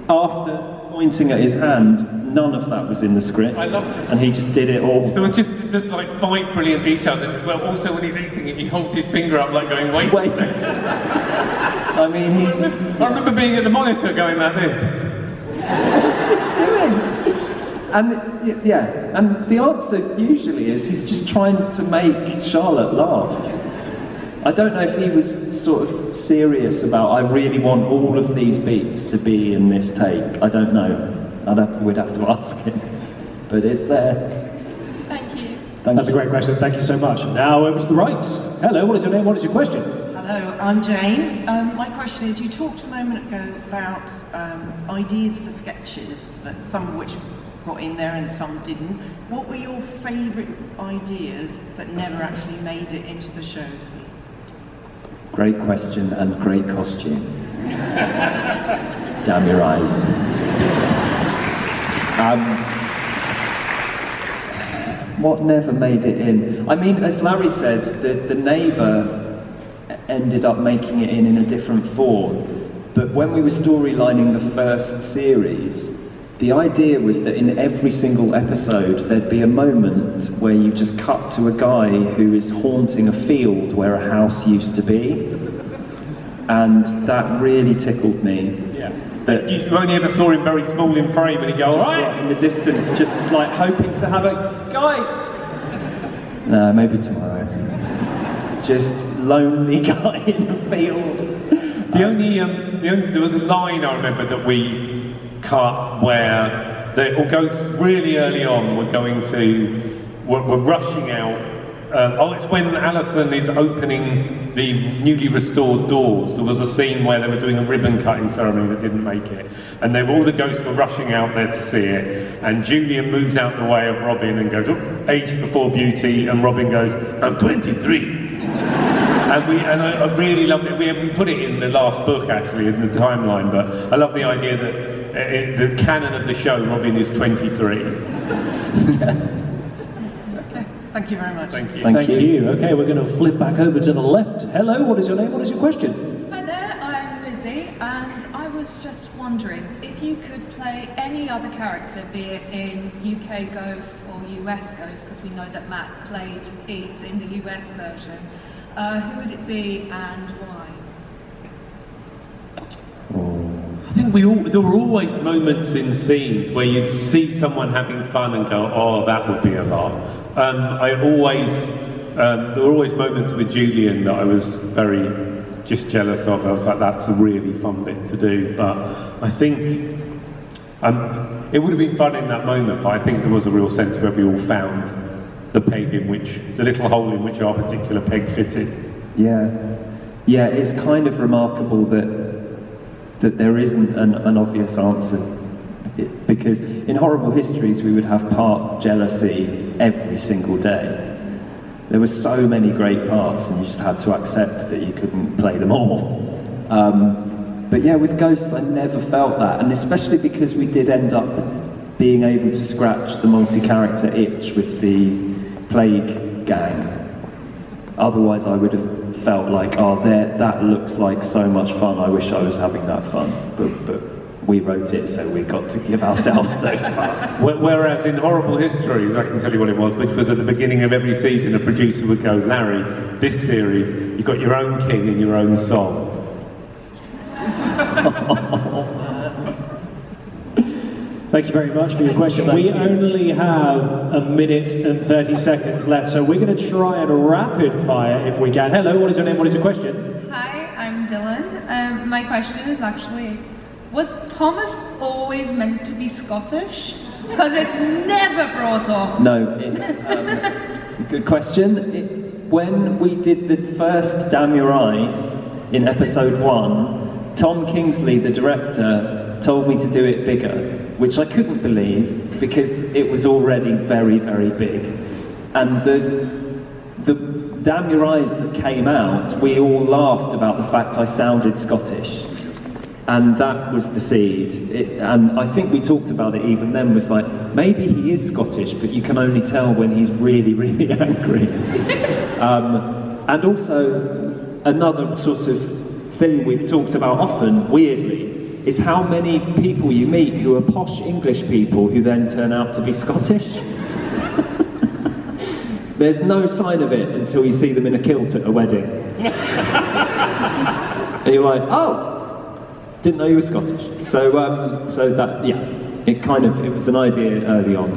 after pointing at his hand, none of that was in the script, and he just did it all. There's like 5 brilliant details in it as well. Also, when he's eating it, he holds his finger up like going, wait a second. I mean, I remember being at the monitor going like this. What's he doing? And yeah, and the answer usually is he's just trying to make Charlotte laugh. I don't know if he was sort of serious about, I really want all of these beats to be in this take. I don't know. We'd have to ask him. But it's there. Thank you. That's a great question. Thank you so much. Now over to the right. Hello, what is your name? What is your question? Hello, I'm Jane. My question is, you talked a moment ago about ideas for sketches, that some of which got in there and some didn't. What were your favourite ideas that never actually made it into the show, please? Great question and great costume. Damn your eyes. What never made it in? I mean, as Larry said, the neighbour ended up making it in a different form. But when we were storylining the first series, the idea was that in every single episode there'd be a moment where you just cut to a guy who is haunting a field where a house used to be. And that really tickled me. Yeah. That you only ever saw him very small in frame, and he'd go, just all right, like in the distance, just like hoping to have a guys. No, maybe tomorrow. Just lonely guy in the field. There was a line I remember that we cut where it goes really early on. We're rushing out. It's when Alison is opening the newly restored doors. There was a scene where they were doing a ribbon cutting ceremony that didn't make it, and all the ghosts were rushing out there to see it. And Julian moves out the way of Robin and goes, "Oh, age before beauty," and Robin goes, "I'm 23." And I really loved it. We put it in the last book actually in the timeline, but I love the idea that the canon of the show, Robin is 23. Thank you very much. Thank you. Thank you. Okay, we're going to flip back over to the left. Hello, what is your name? What is your question? Hi there, I'm Lizzie, and I was just wondering if you could play any other character, be it in UK Ghosts or US Ghosts, because we know that Matt played Pete in the US version. Who would it be and why? I think there were always moments in scenes where you'd see someone having fun and go, "Oh, that would be a laugh." There were always moments with Julian that I was very just jealous of. I was like, "That's a really fun bit to do." But I think it would have been fun in that moment. But I think there was a real sense where we all found the little hole in which our particular peg fitted. Yeah, it's kind of remarkable that there isn't an obvious answer, because in Horrible Histories we would have part jealousy every single day. There were so many great parts, and you just had to accept that you couldn't play them all. But yeah, with Ghosts I never felt that, and especially because we did end up being able to scratch the multi-character itch with the Plague Gang. Otherwise I would have felt like, oh, that looks like so much fun, I wish I was having that fun. But we wrote it, so we got to give ourselves those parts. Whereas in Horrible Histories, I can tell you what it was, which was at the beginning of every season, a producer would go, Larry, this series, you've got your own king and your own song. Thank you very much for your question. We only have 1 minute and 30 seconds left, so we're going to try and rapid fire if we can. Hello, what is your name? What is your question? Hi, I'm Dylan. My question is actually, was Thomas always meant to be Scottish? Because it's never brought up. No, it's good question. When we did the first Damn Your Eyes in episode 1, Tom Kingsley, the director, told me to do it bigger, which I couldn't believe because it was already very, very big. And the Damn Your Eyes that came out, we all laughed about the fact I sounded Scottish. And that was the seed. And I think we talked about it even then, was like, maybe he is Scottish, but you can only tell when he's really, really angry. And also, another sort of thing we've talked about often, weirdly, is how many people you meet who are posh English people who then turn out to be Scottish. There's no sign of it until you see them in a kilt at a wedding. And you're like, oh, didn't know you were Scottish. So that, yeah, it was an idea early on.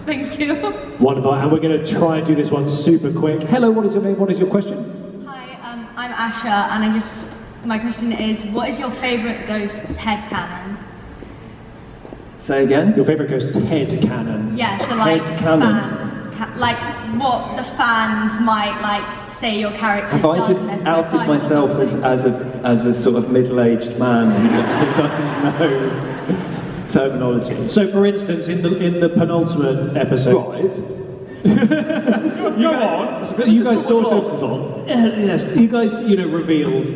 Thank you. Wonderful, and we're going to try and do this one super quick. Hello, what is your name? What is your question? Hi, I'm Asha, and my question is, what is your favourite ghost's headcanon? Say again? Your favourite ghost's headcanon? Yeah, so like headcanon. Like what the fans might like say your character Have I just outed myself as a sort of middle-aged man who doesn't know terminology? So, for instance, in the penultimate episode, you guys sort of yes, you guys revealed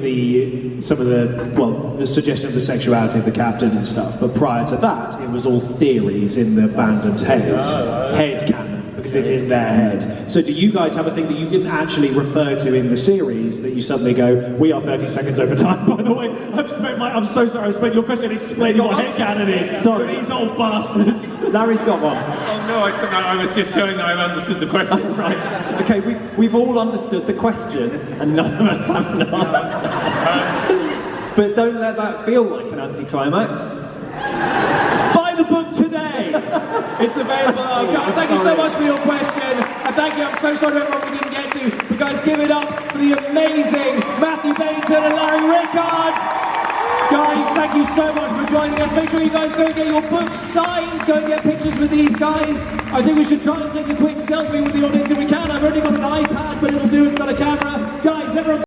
some of the suggestion of the sexuality of the captain and stuff. But prior to that, it was all theories in the fandom's head canon. Because it's in their head. So do you guys have a thing that you didn't actually refer to in the series that you suddenly go, we are 30 seconds over time, by the way. I'm so sorry, I spent your question explaining what headcanon is to these old bastards. Larry's got one. Oh no, I was just showing that I've understood the question. Right. Okay, we've all understood the question and none of us have an answer. But don't let that feel like an anticlimax. Buy the book today! It's available. Thank you so much for your question. And thank you, I'm so sorry to everyone we didn't get to. But guys, give it up for the amazing Mathew Baynton and Larry Rickard. Guys, thank you so much for joining us. Make sure you guys go and get your books signed. Go and get pictures with these guys. I think we should try and take a quick selfie with the audience if we can. I've already got an iPad, but it'll do. It's got a camera. Guys, everyone.